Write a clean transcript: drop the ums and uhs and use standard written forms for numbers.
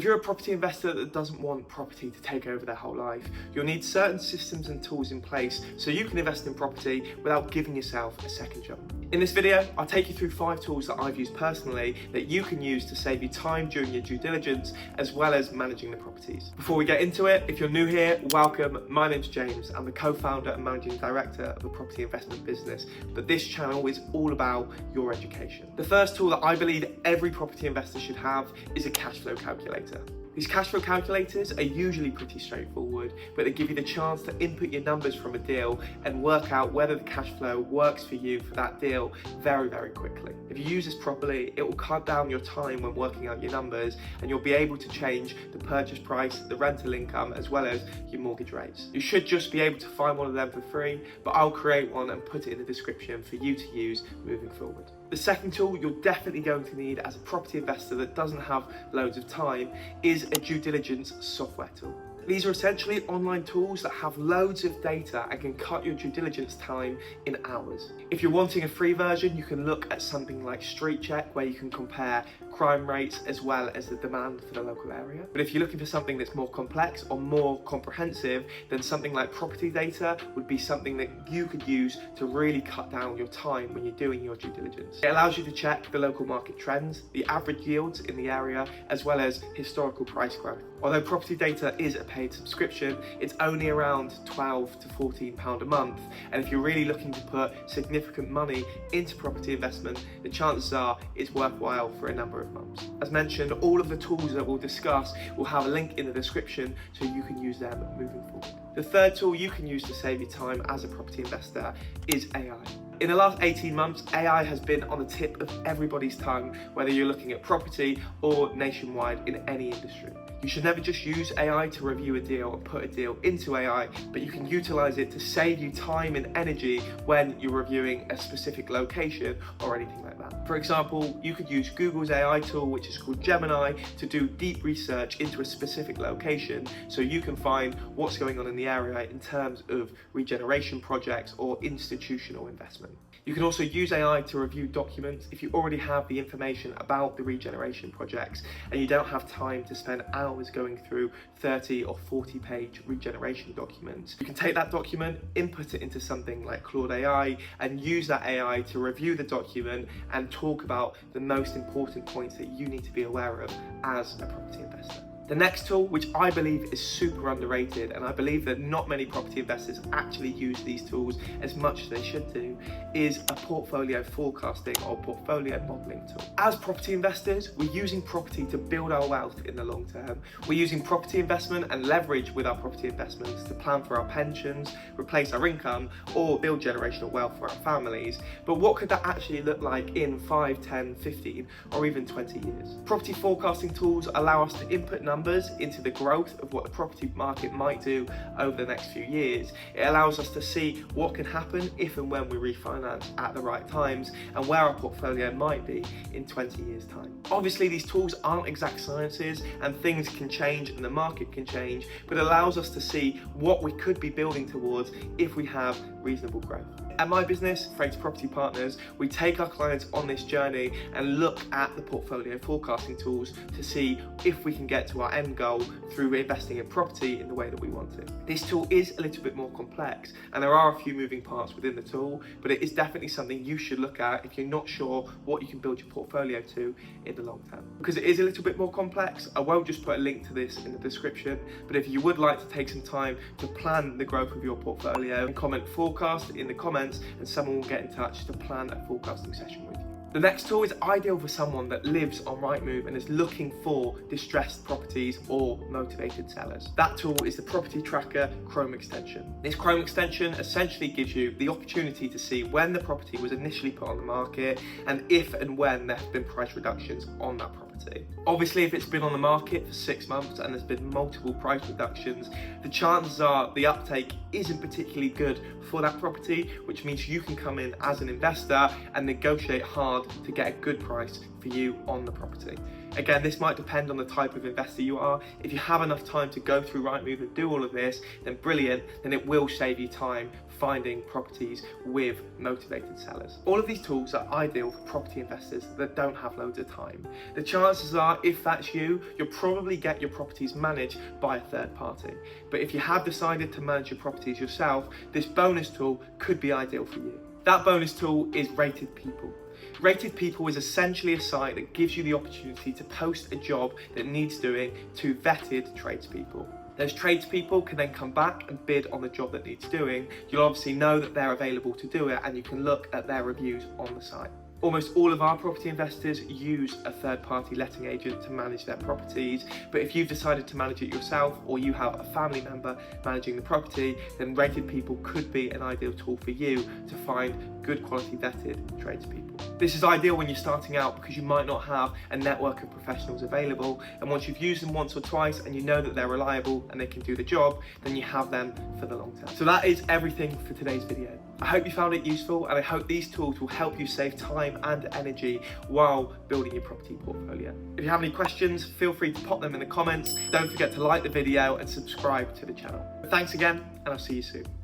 If you're a property investor that doesn't want property to take over their whole life, you'll need certain systems and tools in place so you can invest in property without giving yourself a second job. In this video, I'll take you through 5 tools that I've used personally that you can use to save you time during your due diligence, as well as managing the properties. Before we get into it, if you're new here, welcome. My name's James. I'm the co-founder and managing director of a property investment business, but this channel is all about your education. The first tool that I believe every property investor should have is a cash flow calculator. These cash flow calculators are usually pretty straightforward, but they give you the chance to input your numbers from a deal and work out whether the cash flow works for you for that deal very, very quickly. If you use this properly, it will cut down your time when working out your numbers, and you'll be able to change the purchase price, the rental income, as well as your mortgage rates. You should just be able to find one of them for free, but I'll create one and put it in the description for you to use moving forward. The second tool you're definitely going to need as a property investor that doesn't have loads of time is a due diligence software tool. These are essentially online tools that have loads of data and can cut your due diligence time in hours. If you're wanting a free version, you can look at something like Street Check, where you can compare crime rates as well as the demand for the local area. But if you're looking for something that's more complex or more comprehensive, then something like Property Data would be something that you could use to really cut down your time when you're doing your due diligence. It allows you to check the local market trends, the average yields in the area, as well as historical price growth. Although Property Data is a paid subscription, it's only around £12 to £14 a month, and if you're really looking to put significant money into property investment, the chances are it's worthwhile for a number of months. As mentioned, all of the tools that we'll discuss will have a link in the description so you can use them moving forward. The third tool you can use to save you time as a property investor is AI. In the last 18 months, AI has been on the tip of everybody's tongue, whether you're looking at property or nationwide in any industry. You should never just use AI to review a deal and put a deal into AI, but you can utilize it to save you time and energy when you're reviewing a specific location or anything like that. For example, you could use Google's AI tool, which is called Gemini, to do deep research into a specific location so you can find what's going on in the area in terms of regeneration projects or institutional investment. You can also use AI to review documents if you already have the information about the regeneration projects and you don't have time to spend hours going through 30 or 40-page regeneration documents. You can take that document, input it into something like Claude AI, and use that AI to review the document and talk about the most important points that you need to be aware of as a property investor. The next tool, which I believe is super underrated, and I believe that not many property investors actually use these tools as much as they should do, is a portfolio forecasting or portfolio modeling tool. As property investors, we're using property to build our wealth in the long term. We're using property investment and leverage with our property investments to plan for our pensions, replace our income, or build generational wealth for our families. But what could that actually look like in 5, 10, 15, or even 20 years? Property forecasting tools allow us to input numbers into the growth of what the property market might do over the next few years. It allows us to see what can happen if and when we refinance at the right times, and where our portfolio might be in 20 years' time. Obviously, these tools aren't exact sciences and things can change and the market can change, but it allows us to see what we could be building towards if we have reasonable growth. At my business, Freighter Property Partners, we take our clients on this journey and look at the portfolio forecasting tools to see if we can get to our end goal through investing in property in the way that we want it. This tool is a little bit more complex and there are a few moving parts within the tool, but it is definitely something you should look at if you're not sure what you can build your portfolio to in the long term. Because it is a little bit more complex, I won't just put a link to this in the description, but if you would like to take some time to plan the growth of your portfolio, comment forecast in the comments and someone will get in touch to plan a forecasting session with you. The next tool is ideal for someone that lives on Rightmove and is looking for distressed properties or motivated sellers. That tool is the Property Tracker Chrome extension. This Chrome extension essentially gives you the opportunity to see when the property was initially put on the market and if and when there have been price reductions on that property. Obviously, if it's been on the market for 6 months and there's been multiple price reductions, the chances are the uptake isn't particularly good for that property, which means you can come in as an investor and negotiate hard to get a good price for you on the property. Again, this might depend on the type of investor you are. If you have enough time to go through Rightmove and do all of this, then brilliant, then it will save you time finding properties with motivated sellers. All of these tools are ideal for property investors that don't have loads of time. The chances are, if that's you, you'll probably get your properties managed by a third party. But if you have decided to manage your properties yourself, this bonus tool could be ideal for you. That bonus tool is Rated People. Rated People is essentially a site that gives you the opportunity to post a job that needs doing to vetted tradespeople. Those tradespeople can then come back and bid on the job that needs doing. You'll obviously know that they're available to do it, and you can look at their reviews on the site. Almost all of our property investors use a third-party letting agent to manage their properties, but if you've decided to manage it yourself, or you have a family member managing the property, then Rated People could be an ideal tool for you to find good quality vetted tradespeople. This is ideal when you're starting out because you might not have a network of professionals available, and once you've used them once or twice and you know that they're reliable and they can do the job, then you have them for the long term. So that is everything for today's video. I hope you found it useful, and I hope these tools will help you save time and energy while building your property portfolio. If you have any questions, feel free to pop them in the comments. Don't forget to like the video and subscribe to the channel. Thanks again, and I'll see you soon.